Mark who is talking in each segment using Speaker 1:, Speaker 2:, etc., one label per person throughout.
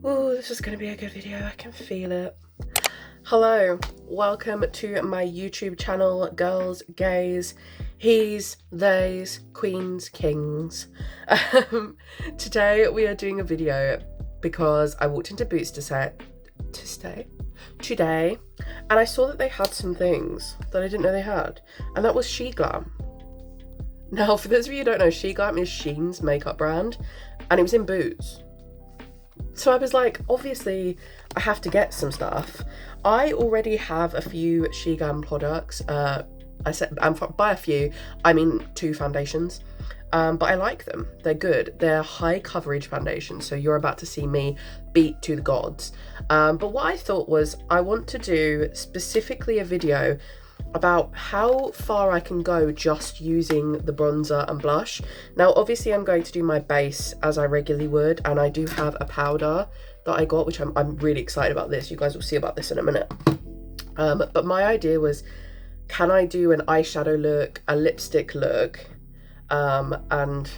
Speaker 1: Oh, this is going to be a good video. I can feel it. Hello, welcome to my YouTube channel, girls, gays, he's, theys, queens, kings. Today we are doing a video because I walked into Boots today, and I saw that they had some things that I didn't know they had, and that was SHEGLAM. Now, for those of you who don't know, SHEGLAM is Shein's makeup brand, and it was in Boots. So I was like, obviously, I have to get some stuff. I already have a few SHEGLAM products. I said, and by a few, I mean 2 foundations. But I like them. They're good. They're high coverage foundations, so you're about to see me beat to the gods. But what I thought was, I want to do specifically a video about how far I can go just using the bronzer and blush. Now obviously I'm going to do my base as I regularly would, and I do have a powder that I got, which I'm really excited about this. You guys will see about this in a minute. But my idea was, can I do an eyeshadow look, a lipstick look, and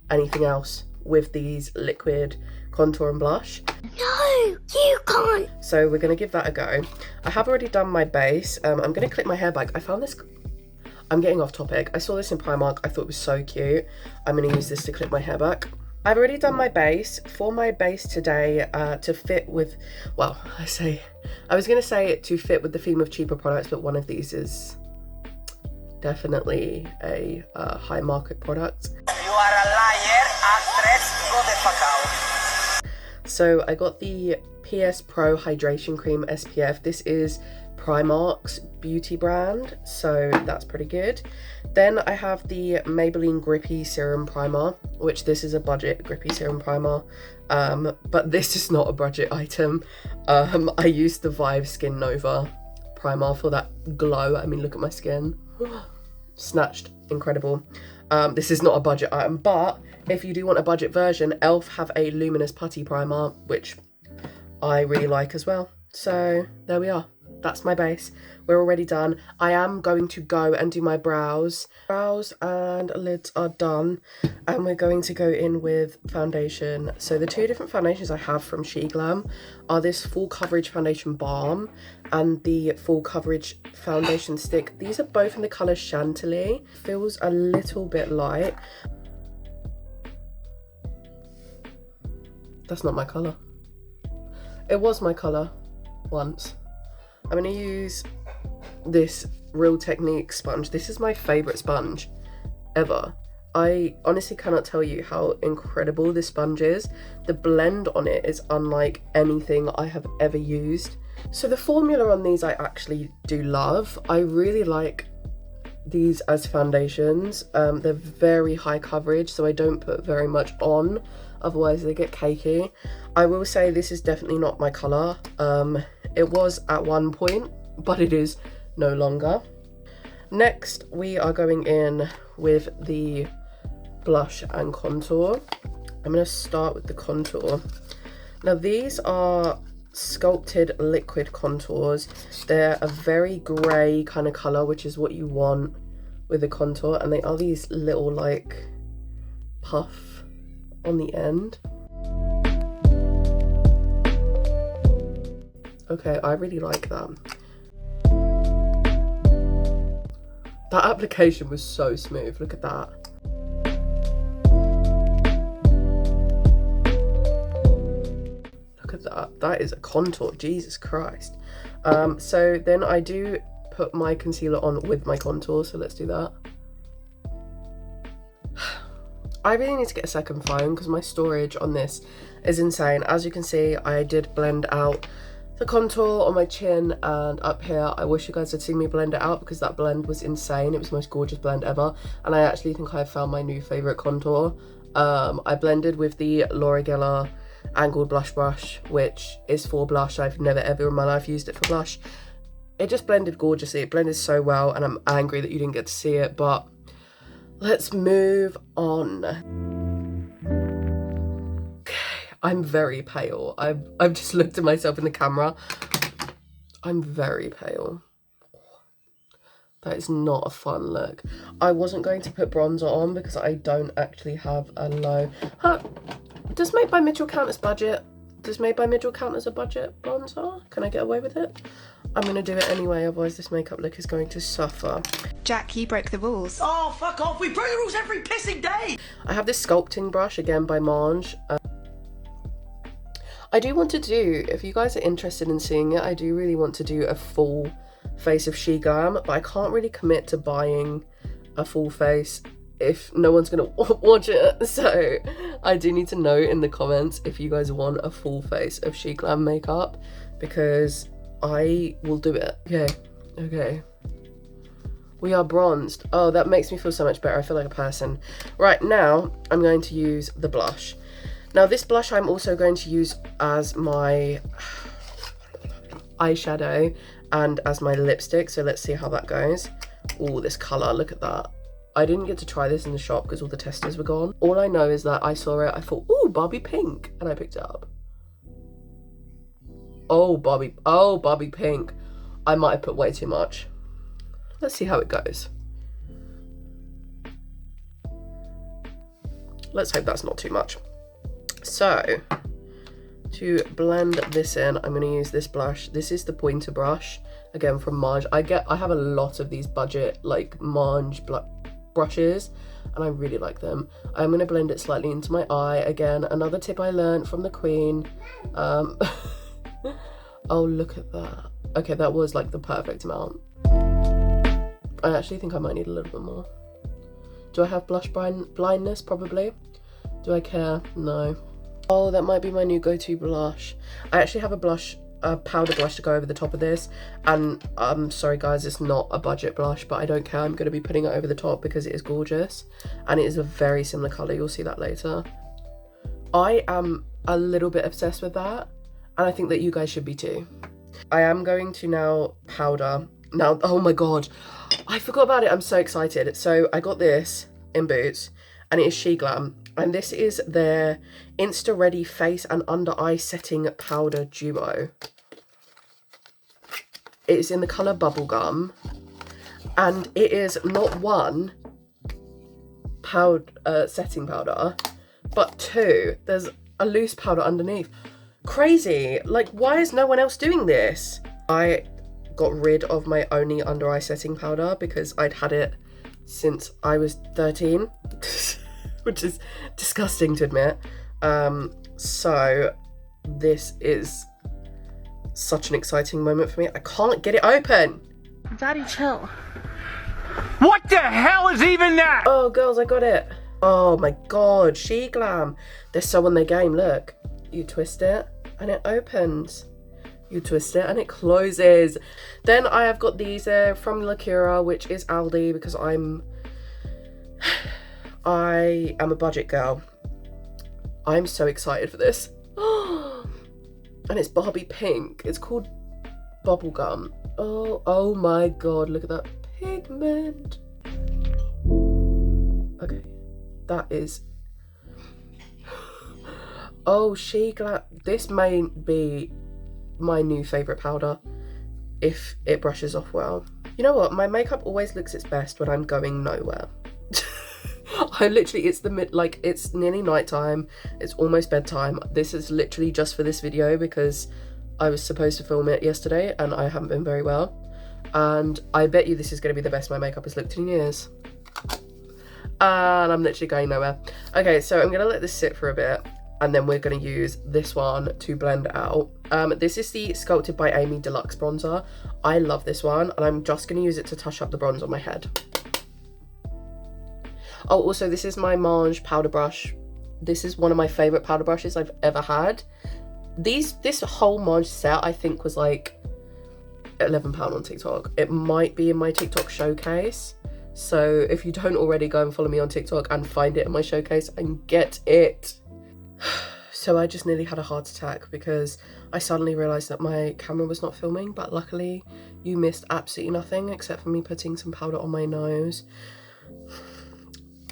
Speaker 1: anything else with these liquid contour and blush?
Speaker 2: No, you can't.
Speaker 1: So we're gonna give that a go. I have already done my base. I'm gonna clip my hair back. I found this, I'm getting off topic. I saw this in Primark. I thought it was so cute. I'm gonna use this to clip my hair back. I've already done my base. For my base today, to fit with, well, I was gonna say to fit with the theme of cheaper products, but one of these is definitely a high market product.
Speaker 2: You are a liar, actress, go the fuck out.
Speaker 1: So I got the PS Pro Hydration Cream SPF. This is Primark's beauty brand, so that's pretty good. Then I have the Maybelline Grippy Serum Primer, which this is a budget Grippy Serum Primer, but this is not a budget item. I used the Vive Skin Nova Primer for that glow. I mean, look at my skin. Snatched, incredible. This is not a budget item, but if you do want a budget version, e.l.f. have a luminous putty primer, which I really like as well. So there we are. That's my base. We're already done. I am going to go and do my brows. Brows and lids are done, and we're going to go in with foundation. So the 2 different foundations I have from SHEGLAM are this full coverage foundation balm and the full coverage foundation stick. These are both in the colour Chantilly. Feels a little bit light. That's not my colour. It was my colour once. I'm going to use this Real Technique sponge. This is my favourite sponge ever. I honestly cannot tell you how incredible this sponge is. The blend on it is unlike anything I have ever used. So the formula on these I actually do love. I really like these as foundations. They're very high coverage, so I don't put very much on, otherwise they get cakey. I will say this is definitely not my colour. It was at one point, but it is no longer. Next, we are going in with the blush and contour. I'm going to start with the contour. Now, these are sculpted liquid contours. They're a very grey kind of colour, which is what you want with the contour, and they are these little like puff on the end. Okay, I really like that. That application was so smooth. Look at that. Look at that. That is a contour. Jesus Christ. So then I do put my concealer on with my contour. So let's do that. I really need to get a second phone because my storage on this is insane. As you can see, I did blend out the contour on my chin and up here. I wish you guys had seen me blend it out because that blend was insane. It was the most gorgeous blend ever, and I actually think I found my new favourite contour. I blended with the Laura Geller angled blush brush, which is for blush. I've never ever in my life used it for blush. It just blended gorgeously. It blended so well, and I'm angry that you didn't get to see it, but let's move on. I'm very pale. I've just looked at myself in the camera. I'm very pale. That is not a fun look. I wasn't going to put bronzer on because I don't actually have a low... Does Made by Mitchell count as budget? Does Made by Midgel count as a budget bronzer? Can I get away with it? I'm going to do it anyway, otherwise this makeup look is going to suffer.
Speaker 3: Jack, you broke the rules.
Speaker 2: Oh, fuck off. We break the rules every pissing day.
Speaker 1: I have this sculpting brush, again by Mange. I do want to do, if you guys are interested in seeing it, I do really want to do a full face of SHEGLAM, but I can't really commit to buying a full face if no one's gonna watch it. So I do need to know in the comments if you guys want a full face of SHEGLAM makeup, because I will do it. Okay. We are bronzed. Oh, that makes me feel so much better. I feel like a person. Right, now I'm going to use the blush. Now this blush I'm also going to use as my eyeshadow and as my lipstick. So let's see how that goes. Oh, this colour, look at that. I didn't get to try this in the shop because all the testers were gone. All I know is that I saw it, I thought, ooh, Barbie pink, and I picked it up. Oh, Barbie pink. I might have put way too much. Let's see how it goes. Let's hope that's not too much. So, to blend this in, I'm going to use this blush. This is the pointer brush, again from Mange. I have a lot of these budget, like, Mange brushes, and I really like them. I'm going to blend it slightly into my eye. Again, another tip I learned from the Queen. Oh, look at that. Okay, that was like the perfect amount. I actually think I might need a little bit more. Do I have blush blindness? Probably. Do I care? No. Oh, that might be my new go-to blush. I actually have a powder blush to go over the top of this, and I'm sorry guys, it's not a budget blush, but I don't care. I'm going to be putting it over the top because it is gorgeous, and it is a very similar colour. You'll see that later. I am a little bit obsessed with that, and I think that you guys should be too. I am going to now powder. Now, oh my god, I forgot about it. I'm so excited. So I got this in Boots, and it is SHEGLAM, and this is their Insta Ready Face and Under Eye Setting Powder Duo. It is in the colour Bubblegum, and it is not one setting powder, but two. There's a loose powder underneath. Crazy. Like, why is no one else doing this? I got rid of my only under eye setting powder because I'd had it since I was 13, which is disgusting to admit. So this is such an exciting moment for me. I can't get it open.
Speaker 3: Daddy, chill.
Speaker 2: What the hell is even that?
Speaker 1: Oh, girls, I got it. Oh my god, SHEGLAM. They're so on their game. Look, you twist it and it opens. You twist it and it closes. Then I have got these from Lacura, which is Aldi, because I am a budget girl. I'm so excited for this. And it's Barbie pink. It's called Bubblegum. Oh my god, look at that pigment. Okay, that is... Oh, SHEGLAM. This may be my new favourite powder if it brushes off well. You know what? My makeup always looks its best when I'm going nowhere. I literally, it's nearly nighttime. It's almost bedtime. This is literally just for this video because I was supposed to film it yesterday and I haven't been very well. And I bet you this is going to be the best my makeup has looked in years. And I'm literally going nowhere. Okay, so I'm going to let this sit for a bit, and then we're going to use this one to blend out. This is the Sculpted by Amy Deluxe Bronzer. I love this one, and I'm just going to use it to touch up the bronze on my head. Oh, also, this is my Mange powder brush. This is one of my favourite powder brushes I've ever had. This whole Mange set, I think, was like £11 on TikTok. It might be in my TikTok showcase. So if you don't already, go and follow me on TikTok and find it in my showcase and get it. So I just nearly had a heart attack because I suddenly realised that my camera was not filming, but luckily you missed absolutely nothing except for me putting some powder on my nose.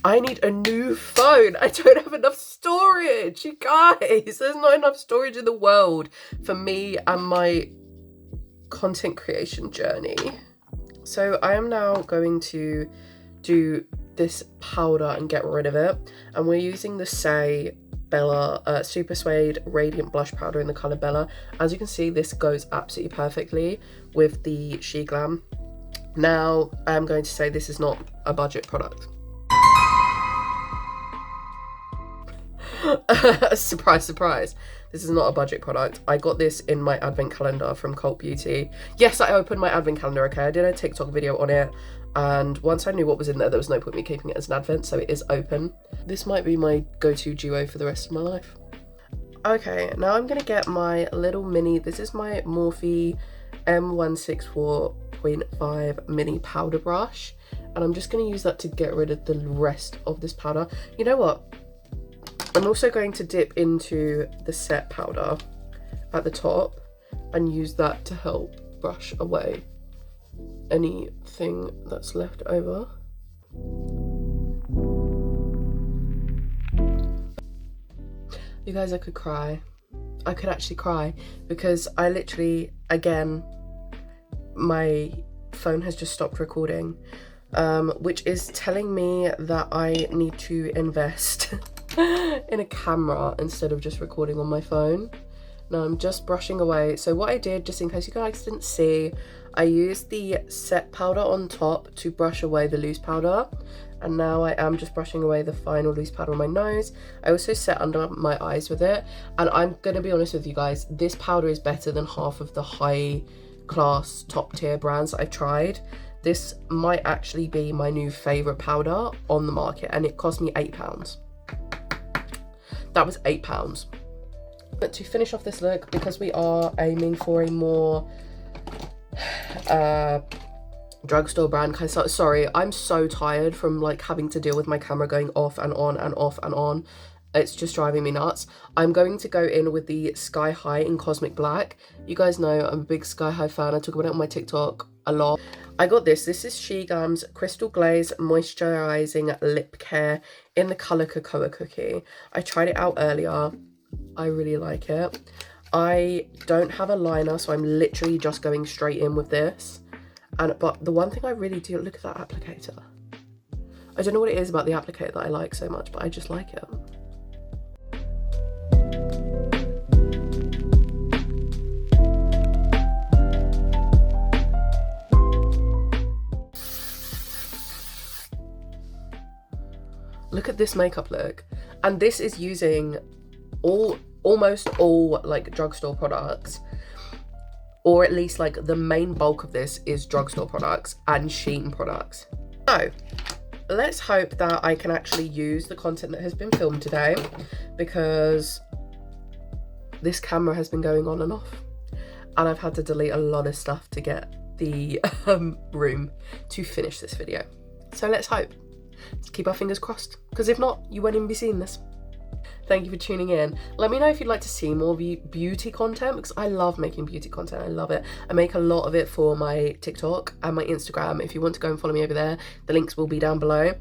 Speaker 1: I need a new phone. I don't have enough storage, you guys. There's not enough storage in the world for me and my content creation journey. So I am now going to do this powder and get rid of it. And we're using the Say Bella Super Suede Radiant Blush Powder in the colour Bella. As you can see, this goes absolutely perfectly with the SHEGLAM. Now, I am going to say this is not a budget product. Surprise, surprise. This is not a budget product. I got this in my advent calendar from Cult Beauty. Yes, I opened my advent calendar, okay? I did a TikTok video on it, and once I knew what was in there, there was no point me keeping it as an advent, so it is open. This might be my go-to duo for the rest of my life. Okay, now I'm gonna get my little mini, this is my Morphe M164.5 mini powder brush, and I'm just gonna use that to get rid of the rest of this powder. You know what? I'm also going to dip into the set powder at the top and use that to help brush away anything that's left over. You guys, I could cry. I could actually cry because I literally, again, my phone has just stopped recording, which is telling me that I need to invest in a camera instead of just recording on my phone. Now I'm just brushing away. So what I did, just in case you guys didn't see, I used the set powder on top to brush away the loose powder, and now I am just brushing away the final loose powder on my nose. I also set under my eyes with it, and I'm gonna be honest with you guys, this powder is better than half of the high class top tier brands that I've tried. This might actually be my new favorite powder on the market, and it cost me £8. That was £8. But to finish off this look, because we are aiming for a more drugstore brand kind of stuff. Sorry, I'm so tired from like having to deal with my camera going off and on and off and on. It's just driving me nuts. I'm going to go in with the Sky High in Cosmic Black. You guys know I'm a big Sky High fan. I talk about it on my TikTok a lot. I got this. This is SHEGLAM's Crystal Glaze Moisturizing Lip Care in the colour Cocoa Cookie. I tried it out earlier. I really like it. I don't have a liner, so I'm literally just going straight in with this. But the one thing I really do, look at that applicator. I don't know what it is about the applicator that I like so much, but I just like it. Look at this makeup look. And this is using almost all like drugstore products, or at least like the main bulk of this is drugstore products and Shein products. So let's hope that I can actually use the content that has been filmed today, because this camera has been going on and off, and I've had to delete a lot of stuff to get the room to finish this video. So let's hope. Let's keep our fingers crossed, because if not, you won't even be seeing this. Thank you for tuning in. Let me know if you'd like to see more beauty content, because I love making beauty content. I love it. I make a lot of it for my TikTok and my Instagram. If you want to go and follow me over there, the links will be down below.